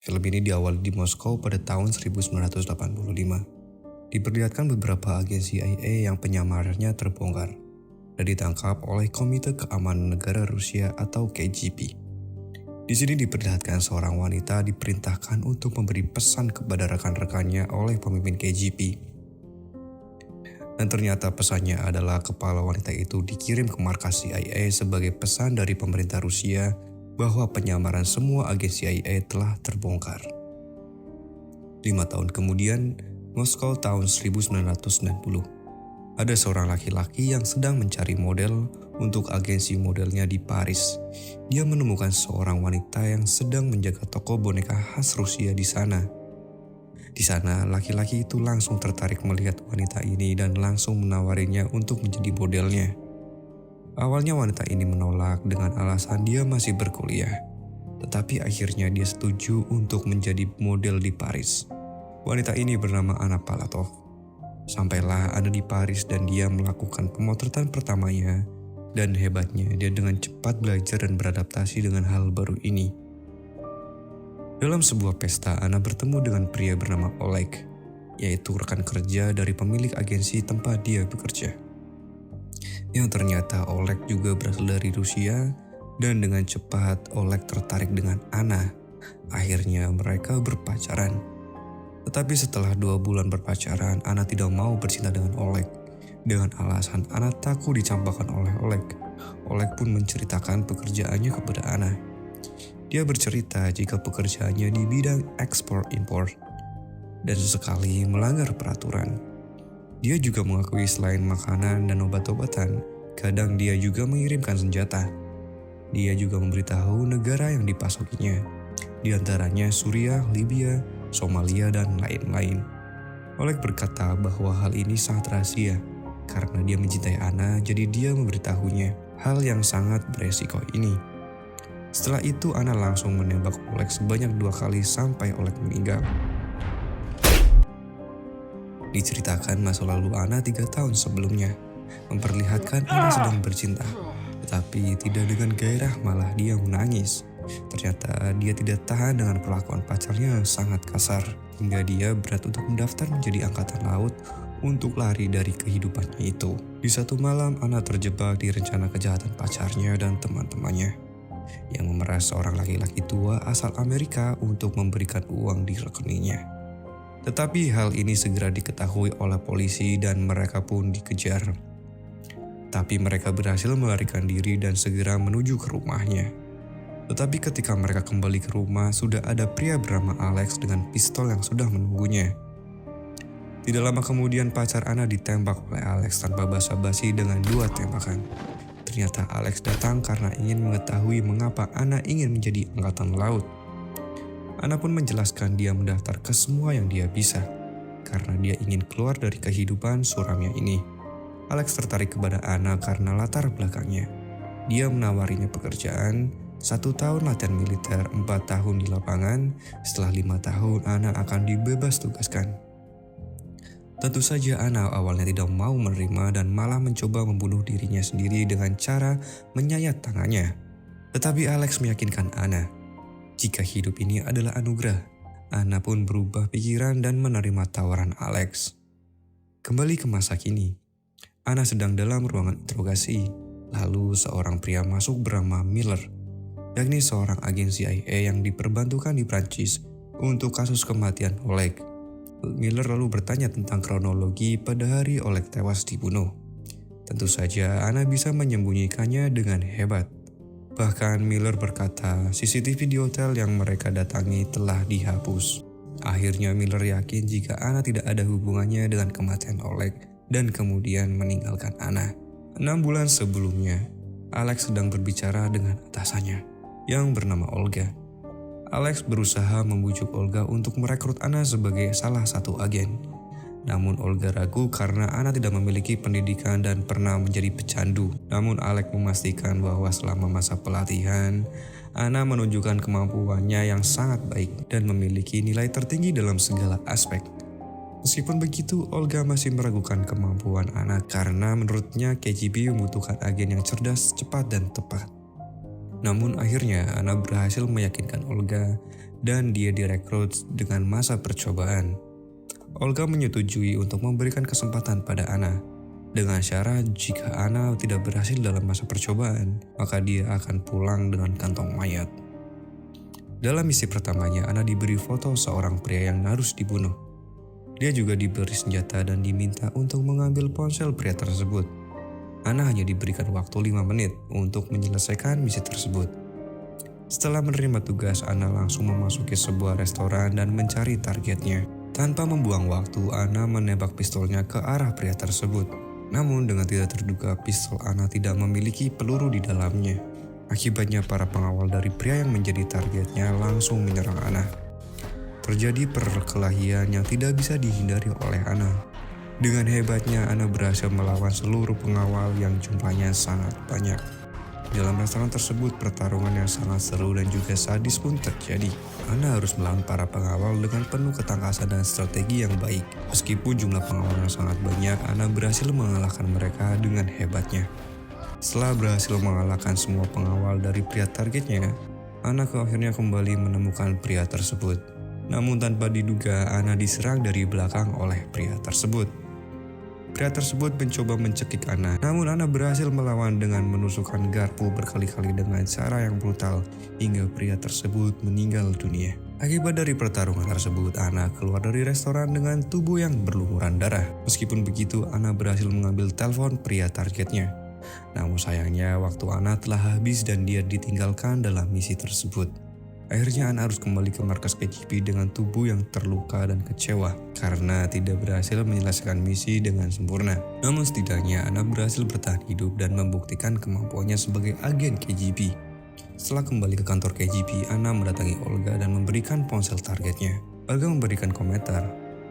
Film ini diawali di Moskow pada tahun 1985. Diperlihatkan beberapa agen CIA yang penyamarnya terbongkar dan ditangkap oleh Komite Keamanan Negara Rusia atau KGB. Di sini diperlihatkan seorang wanita diperintahkan untuk memberi pesan kepada rekan-rekannya oleh pemimpin KGB. Dan ternyata pesannya adalah kepala wanita itu dikirim ke markas CIA sebagai pesan dari pemerintah Rusia bahwa penyamaran semua agen CIA telah terbongkar. 5 tahun kemudian, Moskow tahun 1990. Ada seorang laki-laki yang sedang mencari model untuk agensi modelnya di Paris. Dia menemukan seorang wanita yang sedang menjaga toko boneka khas Rusia di sana. Di sana, laki-laki itu langsung tertarik melihat wanita ini dan langsung menawarinya untuk menjadi modelnya. Awalnya wanita ini menolak dengan alasan dia masih berkuliah, tetapi akhirnya dia setuju untuk menjadi model di Paris. Wanita ini bernama Anna Palatov. Sampailah Anna di Paris dan dia melakukan pemotretan pertamanya, dan hebatnya dia dengan cepat belajar dan beradaptasi dengan hal baru ini. Dalam sebuah pesta, Anna bertemu dengan pria bernama Oleg, yaitu rekan kerja dari pemilik agensi tempat dia bekerja. Yang ternyata Oleg juga berasal dari Rusia, dan dengan cepat Oleg tertarik dengan Anna. Akhirnya mereka berpacaran. Tetapi setelah 2 bulan berpacaran, Anna tidak mau bercinta dengan Oleg. Dengan alasan Anna takut dicampakkan oleh Oleg. Oleg pun menceritakan pekerjaannya kepada Anna. Dia bercerita jika pekerjaannya di bidang ekspor-impor dan sesekali melanggar peraturan. Dia juga mengakui selain makanan dan obat-obatan, kadang dia juga mengirimkan senjata. Dia juga memberitahu negara yang dipasokinya, di antaranya Suriah, Libya, Somalia, dan lain-lain. Oleg berkata bahwa hal ini sangat rahasia karena dia mencintai Anna, jadi dia memberitahunya hal yang sangat beresiko ini. Setelah itu Anna langsung menembak Oleg sebanyak 2 kali sampai Oleg meninggal. Diceritakan masa lalu Anna 3 tahun sebelumnya, memperlihatkan Anna sedang bercinta, tetapi tidak dengan gairah, malah dia menangis. Ternyata dia tidak tahan dengan perlakuan pacarnya yang sangat kasar, hingga dia berat untuk mendaftar menjadi angkatan laut untuk lari dari kehidupannya itu. Di satu malam, Anna terjebak di rencana kejahatan pacarnya dan teman-temannya yang memeras seorang laki-laki tua asal Amerika untuk memberikan uang di rekeningnya. Tetapi hal ini segera diketahui oleh polisi dan mereka pun dikejar. Tapi mereka berhasil melarikan diri dan segera menuju ke rumahnya. Tetapi ketika mereka kembali ke rumah, sudah ada pria bernama Alex dengan pistol yang sudah menunggunya. Tidak lama kemudian pacar Anna ditembak oleh Alex tanpa basa-basi dengan 2 tembakan. Ternyata Alex datang karena ingin mengetahui mengapa Anna ingin menjadi angkatan laut. Anna pun menjelaskan dia mendaftar ke semua yang dia bisa, karena dia ingin keluar dari kehidupan suramnya ini. Alex tertarik kepada Anna karena latar belakangnya. Dia menawarinya pekerjaan, 1 tahun latihan militer, 4 tahun di lapangan, setelah 5 tahun Anna akan dibebas tugaskan. Tentu saja Anna awalnya tidak mau menerima dan malah mencoba membunuh dirinya sendiri dengan cara menyayat tangannya. Tetapi Alex meyakinkan Anna, jika hidup ini adalah anugerah. Anna pun berubah pikiran dan menerima tawaran Alex. Kembali ke masa kini, Anna sedang dalam ruangan interogasi. Lalu seorang pria masuk bernama Miller, yakni seorang agen CIA yang diperbantukan di Prancis untuk kasus kematian Oleg. Miller lalu bertanya tentang kronologi pada hari Oleg tewas dibunuh. Tentu saja Anna bisa menyembunyikannya dengan hebat. Bahkan Miller berkata CCTV di hotel yang mereka datangi telah dihapus. Akhirnya Miller yakin jika Anna tidak ada hubungannya dengan kematian Oleg dan kemudian meninggalkan Anna. 6 bulan sebelumnya, Alex sedang berbicara dengan atasannya yang bernama Olga. Alex berusaha membujuk Olga untuk merekrut Anna sebagai salah satu agen. Namun Olga ragu karena Anna tidak memiliki pendidikan dan pernah menjadi pecandu. Namun Alex memastikan bahwa selama masa pelatihan, Anna menunjukkan kemampuannya yang sangat baik dan memiliki nilai tertinggi dalam segala aspek. Meskipun begitu, Olga masih meragukan kemampuan Anna karena menurutnya KGB membutuhkan agen yang cerdas, cepat, dan tepat. Namun akhirnya Anna berhasil meyakinkan Olga dan dia direkrut dengan masa percobaan. Olga menyetujui untuk memberikan kesempatan pada Anna dengan syarat jika Anna tidak berhasil dalam masa percobaan, maka dia akan pulang dengan kantong mayat. Dalam misi pertamanya, Anna diberi foto seorang pria yang harus dibunuh. Dia juga diberi senjata dan diminta untuk mengambil ponsel pria tersebut. Anna hanya diberikan waktu 5 menit untuk menyelesaikan misi tersebut. Setelah menerima tugas, Anna langsung memasuki sebuah restoran dan mencari targetnya. Tanpa membuang waktu, Anna menembak pistolnya ke arah pria tersebut. Namun dengan tidak terduga, pistol Anna tidak memiliki peluru di dalamnya. Akibatnya para pengawal dari pria yang menjadi targetnya langsung menyerang Anna. Terjadi perkelahian yang tidak bisa dihindari oleh Anna. Dengan hebatnya, Anna berhasil melawan seluruh pengawal yang jumlahnya sangat banyak. Dalam restoran tersebut, pertarungan yang sangat seru dan juga sadis pun terjadi. Anna harus melawan para pengawal dengan penuh ketangkasan dan strategi yang baik. Meskipun jumlah pengawalnya sangat banyak, Anna berhasil mengalahkan mereka dengan hebatnya. Setelah berhasil mengalahkan semua pengawal dari pria targetnya, Anna akhirnya kembali menemukan pria tersebut. Namun tanpa diduga, Anna diserang dari belakang oleh pria tersebut. Pria tersebut mencoba mencekik Anna, namun Anna berhasil melawan dengan menusukkan garpu berkali-kali dengan cara yang brutal hingga pria tersebut meninggal dunia. Akibat dari pertarungan tersebut, Anna keluar dari restoran dengan tubuh yang berlumuran darah. Meskipun begitu, Anna berhasil mengambil telepon pria targetnya. Namun sayangnya waktu Anna telah habis dan dia ditinggalkan dalam misi tersebut. Akhirnya Anna harus kembali ke markas KGB dengan tubuh yang terluka dan kecewa karena tidak berhasil menyelesaikan misi dengan sempurna. Namun setidaknya Anna berhasil bertahan hidup dan membuktikan kemampuannya sebagai agen KGB. Setelah kembali ke kantor KGB, Anna mendatangi Olga dan memberikan ponsel targetnya. Olga memberikan komentar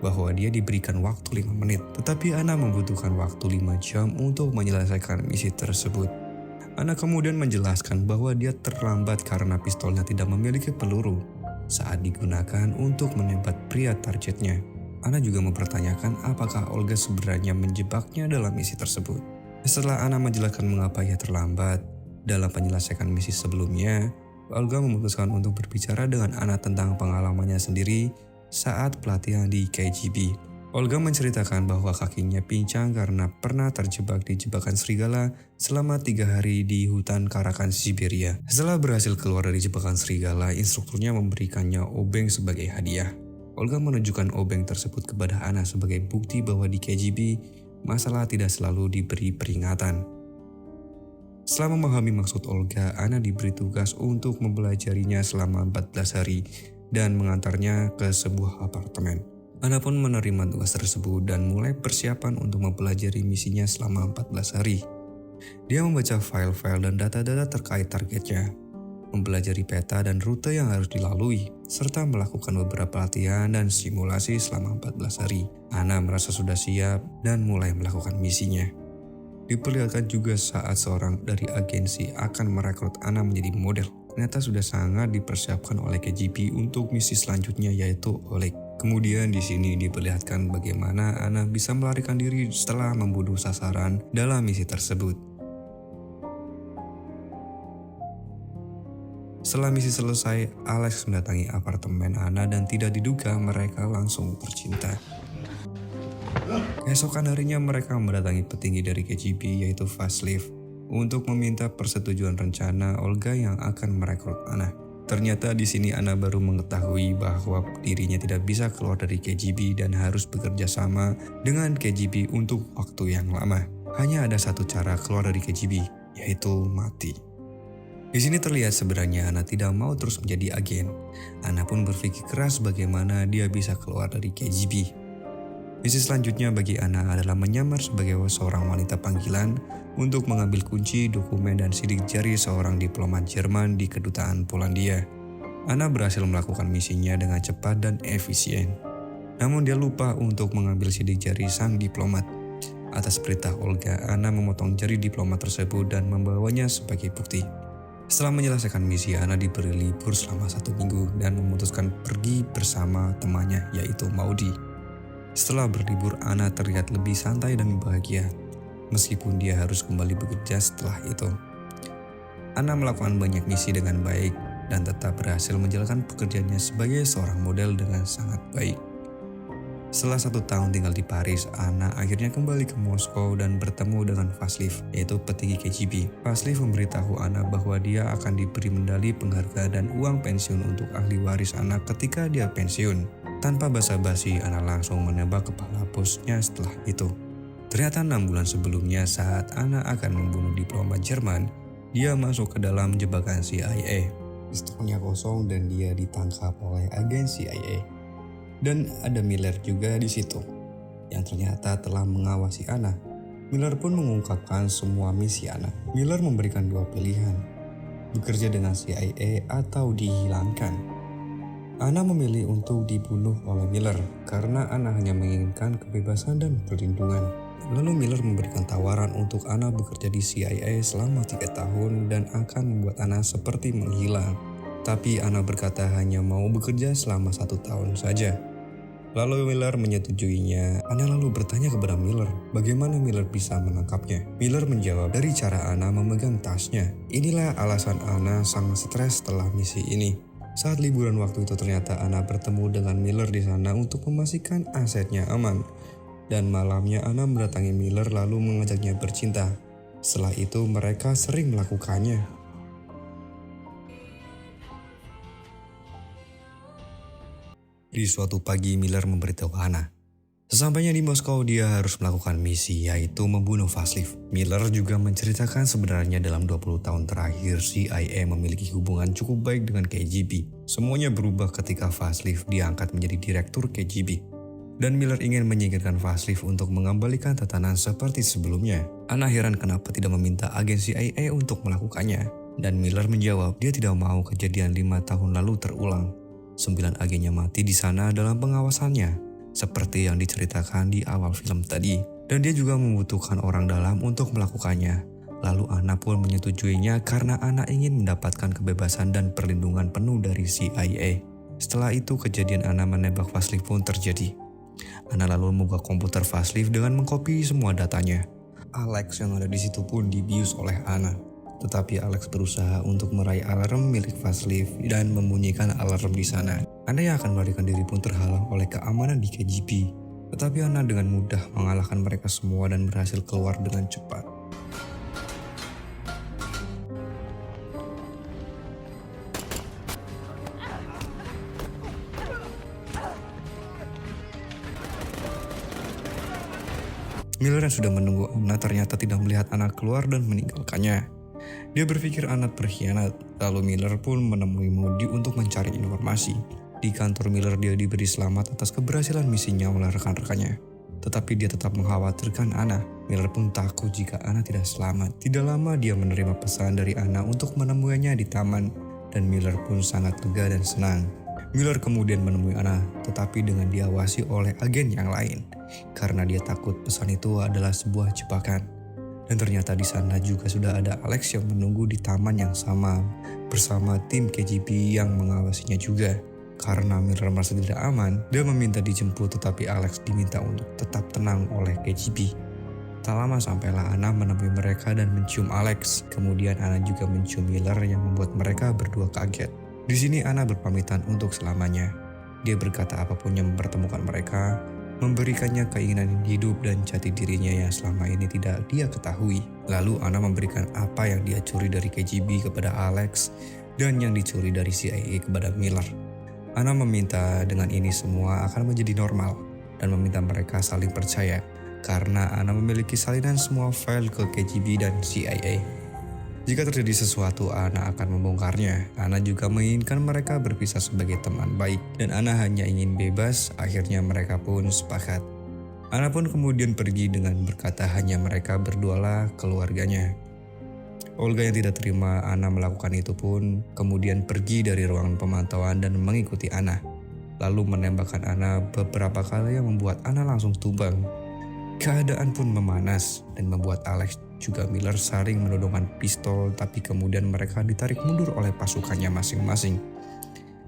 bahwa dia diberikan waktu 5 menit, tetapi Anna membutuhkan waktu 5 jam untuk menyelesaikan misi tersebut. Anna kemudian menjelaskan bahwa dia terlambat karena pistolnya tidak memiliki peluru saat digunakan untuk menembak pria targetnya. Anna juga mempertanyakan apakah Olga sebenarnya menjebaknya dalam misi tersebut. Setelah Anna menjelaskan mengapa ia terlambat dalam penyelesaian misi sebelumnya, Olga memutuskan untuk berbicara dengan Anna tentang pengalamannya sendiri saat pelatihan di KGB. Olga menceritakan bahwa kakinya pincang karena pernah terjebak di jebakan serigala selama 3 hari di hutan Karakan, Siberia. Setelah berhasil keluar dari jebakan serigala, instrukturnya memberikannya obeng sebagai hadiah. Olga menunjukkan obeng tersebut kepada Anna sebagai bukti bahwa di KGB, masalah tidak selalu diberi peringatan. Setelah memahami maksud Olga, Anna diberi tugas untuk mempelajarinya selama 14 hari dan mengantarnya ke sebuah apartemen. Anna pun menerima tugas tersebut dan mulai persiapan untuk mempelajari misinya selama 14 hari. Dia membaca file-file dan data-data terkait targetnya, mempelajari peta dan rute yang harus dilalui, serta melakukan beberapa latihan dan simulasi selama 14 hari. Anna merasa sudah siap dan mulai melakukan misinya. Diperlihatkan juga saat seorang dari agensi akan merekrut Anna menjadi model. Ternyata sudah sangat dipersiapkan oleh KGB untuk misi selanjutnya, yaitu Oleg. Kemudian di sini diperlihatkan bagaimana Anna bisa melarikan diri setelah membunuh sasaran dalam misi tersebut. Setelah misi selesai, Alex mendatangi apartemen Anna dan tidak diduga mereka langsung bercinta. Keesokan harinya mereka mendatangi petinggi dari KGB yaitu Vaslev untuk meminta persetujuan rencana Olga yang akan merekrut Anna. Ternyata di sini Anna baru mengetahui bahwa dirinya tidak bisa keluar dari KGB dan harus bekerja sama dengan KGB untuk waktu yang lama. Hanya ada satu cara keluar dari KGB, yaitu mati. Di sini terlihat sebenarnya Anna tidak mau terus menjadi agen. Anna pun berpikir keras bagaimana dia bisa keluar dari KGB. Misi selanjutnya bagi Anna adalah menyamar sebagai seorang wanita panggilan untuk mengambil kunci, dokumen, dan sidik jari seorang diplomat Jerman di kedutaan Polandia. Anna berhasil melakukan misinya dengan cepat dan efisien. Namun dia lupa untuk mengambil sidik jari sang diplomat. Atas perintah Olga, Anna memotong jari diplomat tersebut dan membawanya sebagai bukti. Setelah menyelesaikan misi, Anna diberi libur selama 1 minggu dan memutuskan pergi bersama temannya yaitu Maudi. Setelah berlibur, Anna terlihat lebih santai dan bahagia, meskipun dia harus kembali bekerja setelah itu. Anna melakukan banyak misi dengan baik dan tetap berhasil menjalankan pekerjaannya sebagai seorang model dengan sangat baik. Setelah 1 tahun tinggal di Paris, Anna akhirnya kembali ke Moskow dan bertemu dengan Vasiliev, yaitu petinggi KGB. Vasiliev memberitahu Anna bahwa dia akan diberi medali penghargaan dan uang pensiun untuk ahli waris Anna ketika dia pensiun. Tanpa basa-basi, Anna langsung menembak kepala bosnya setelah itu. Ternyata 6 bulan sebelumnya saat Anna akan membunuh diplomat Jerman, dia masuk ke dalam jebakan CIA. Pistolnya kosong dan dia ditangkap oleh agen CIA. Dan ada Miller juga di situ, yang ternyata telah mengawasi Anna. Miller pun mengungkapkan semua misi Anna. Miller memberikan 2 pilihan, bekerja dengan CIA atau dihilangkan. Anna memilih untuk dibunuh oleh Miller karena Anna hanya menginginkan kebebasan dan perlindungan. Lalu Miller memberikan tawaran untuk Anna bekerja di CIA selama 3 tahun dan akan membuat Anna seperti menghilang. Tapi Anna berkata hanya mau bekerja selama 1 tahun saja. Lalu Miller menyetujuinya. Anna lalu bertanya kepada Miller bagaimana Miller bisa menangkapnya. Miller menjawab dari cara Anna memegang tasnya. Inilah alasan Anna sangat stres setelah misi ini. Saat liburan waktu itu ternyata Anna bertemu dengan Miller di sana untuk memastikan asetnya aman. Dan malamnya Anna mendatangi Miller lalu mengajaknya bercinta. Setelah itu mereka sering melakukannya. Di suatu pagi Miller memberitahu Anna. Sesampainya di Moskow dia harus melakukan misi yaitu membunuh Vasiliev. Miller juga menceritakan sebenarnya dalam 20 tahun terakhir CIA memiliki hubungan cukup baik dengan KGB. Semuanya berubah ketika Vasiliev diangkat menjadi direktur KGB. Dan Miller ingin menyingkirkan Vasiliev untuk mengembalikan tatanan seperti sebelumnya. Anna heran kenapa tidak meminta agen CIA untuk melakukannya. Dan Miller menjawab dia tidak mau kejadian 5 tahun lalu terulang. 9 agennya mati di sana dalam pengawasannya, seperti yang diceritakan di awal film tadi. Dan dia juga membutuhkan orang dalam untuk melakukannya. Lalu Anna pun menyetujuinya karena Anna ingin mendapatkan kebebasan dan perlindungan penuh dari CIA. Setelah itu kejadian Anna menembak Vasiliev pun terjadi. Anna lalu membuka komputer Vasiliev dengan mengcopy semua datanya. Alex yang ada di situ pun dibius oleh Anna. Tetapi Alex berusaha untuk meraih alarm milik Vasiliev dan membunyikan alarm di sana. Anna yang akan melarikan diri pun terhalang oleh keamanan di KGB. Tetapi Anna dengan mudah mengalahkan mereka semua dan berhasil keluar dengan cepat. Miller yang sudah menunggu Anna ternyata tidak melihat Anna keluar dan meninggalkannya. Dia berpikir Anna berkhianat, lalu Miller pun menemui Moody untuk mencari informasi. Di kantor Miller dia diberi selamat atas keberhasilan misinya oleh rekan-rekannya. Tetapi dia tetap mengkhawatirkan Anna. Miller pun takut jika Anna tidak selamat. Tidak lama dia menerima pesan dari Anna untuk menemuinya di taman, dan Miller pun sangat lega dan senang. Miller kemudian menemui Anna, tetapi dengan diawasi oleh agen yang lain, karena dia takut pesan itu adalah sebuah jebakan. Dan ternyata di sana juga sudah ada Alex yang menunggu di taman yang sama bersama tim KGB yang mengawasinya juga. Karena Miller merasa tidak aman, dia meminta dijemput tetapi Alex diminta untuk tetap tenang oleh KGB. Tak lama sampailah Anna menemui mereka dan mencium Alex. Kemudian Anna juga mencium Miller yang membuat mereka berdua kaget. Di sini Anna berpamitan untuk selamanya. Dia berkata apapun yang mempertemukan mereka, memberikannya keinginan hidup dan jati dirinya yang selama ini tidak dia ketahui. Lalu Anna memberikan apa yang dia curi dari KGB kepada Alex dan yang dicuri dari CIA kepada Miller. Anna meminta dengan ini semua akan menjadi normal dan meminta mereka saling percaya karena Anna memiliki salinan semua file ke KGB dan CIA. Jika terjadi sesuatu, Anna akan membongkarnya. Anna juga menginginkan mereka berpisah sebagai teman baik, dan Anna hanya ingin bebas. Akhirnya mereka pun sepakat. Anna pun kemudian pergi dengan berkata hanya mereka berdualah keluarganya. Olga yang tidak terima Anna melakukan itu pun kemudian pergi dari ruangan pemantauan dan mengikuti Anna. Lalu menembakkan Anna beberapa kali yang membuat Anna langsung tumbang. Keadaan pun memanas dan membuat Alex juga Miller saling menodongkan pistol, tapi kemudian mereka ditarik mundur oleh pasukannya masing-masing.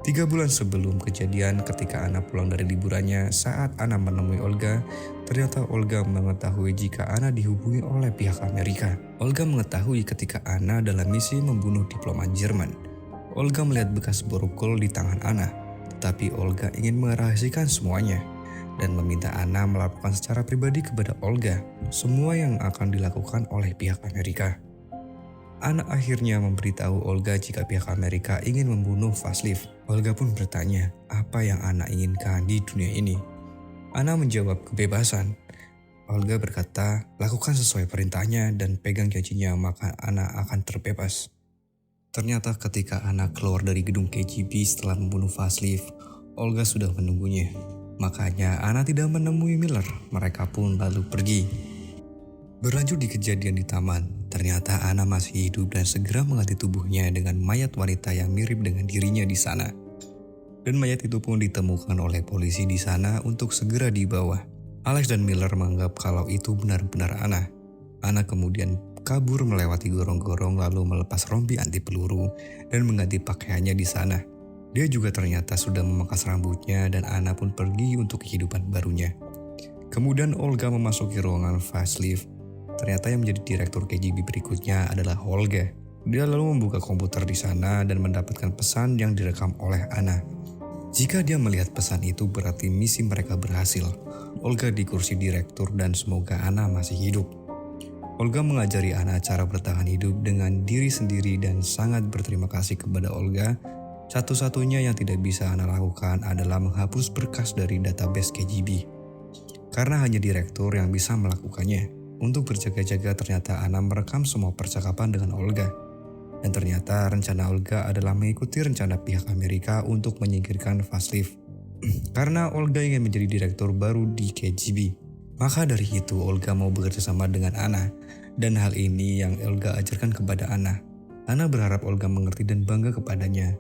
3 bulan sebelum kejadian ketika Anna pulang dari liburannya, saat Anna menemui Olga, Ternyata Olga mengetahui jika Anna dihubungi oleh pihak Amerika. Olga mengetahui ketika Anna dalam misi membunuh diplomat Jerman. Olga melihat bekas borgol di tangan Anna, tetapi Olga ingin merahasiakan semuanya dan meminta Anna melaporkan secara pribadi kepada Olga semua yang akan dilakukan oleh pihak Amerika. Anna akhirnya memberitahu Olga jika pihak Amerika ingin membunuh Vasiliev. Olga pun bertanya apa yang Anna inginkan di dunia ini. Anna menjawab kebebasan. Olga berkata, lakukan sesuai perintahnya dan pegang janjinya maka Anna akan terbebas. Ternyata ketika Anna keluar dari gedung KGB setelah membunuh Vasiliev, Olga sudah menunggunya. Makanya Anna tidak menemui Miller, mereka pun lalu pergi. Berlanjut di kejadian di taman, ternyata Anna masih hidup dan segera mengganti tubuhnya dengan mayat wanita yang mirip dengan dirinya di sana. Dan mayat itu pun ditemukan oleh polisi di sana untuk segera dibawa. Alex dan Miller menganggap kalau itu benar-benar Anna. Anna kemudian kabur melewati gorong-gorong lalu melepas rompi anti peluru dan mengganti pakaiannya di sana. Dia juga ternyata sudah memangkas rambutnya dan Anna pun pergi untuk kehidupan barunya. Kemudian Olga memasuki ruangan Vasiliev. Ternyata yang menjadi direktur KGB berikutnya adalah Olga. Dia lalu membuka komputer di sana dan mendapatkan pesan yang direkam oleh Anna. Jika dia melihat pesan itu berarti misi mereka berhasil. Olga di kursi direktur dan semoga Anna masih hidup. Olga mengajari Anna cara bertahan hidup dengan diri sendiri dan sangat berterima kasih kepada Olga. Satu-satunya yang tidak bisa Anna lakukan adalah menghapus berkas dari database KGB. Karena hanya direktur yang bisa melakukannya. Untuk berjaga-jaga ternyata Anna merekam semua percakapan dengan Olga. Dan ternyata rencana Olga adalah mengikuti rencana pihak Amerika untuk menyingkirkan Vasiliev. Karena Olga ingin menjadi direktur baru di KGB. Maka dari itu Olga mau bekerja sama dengan Anna. Dan hal ini yang Olga ajarkan kepada Anna. Anna berharap Olga mengerti dan bangga kepadanya.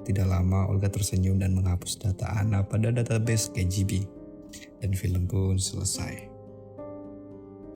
Tidak lama Olga tersenyum dan menghapus data Anna pada database KGB. Dan film pun selesai.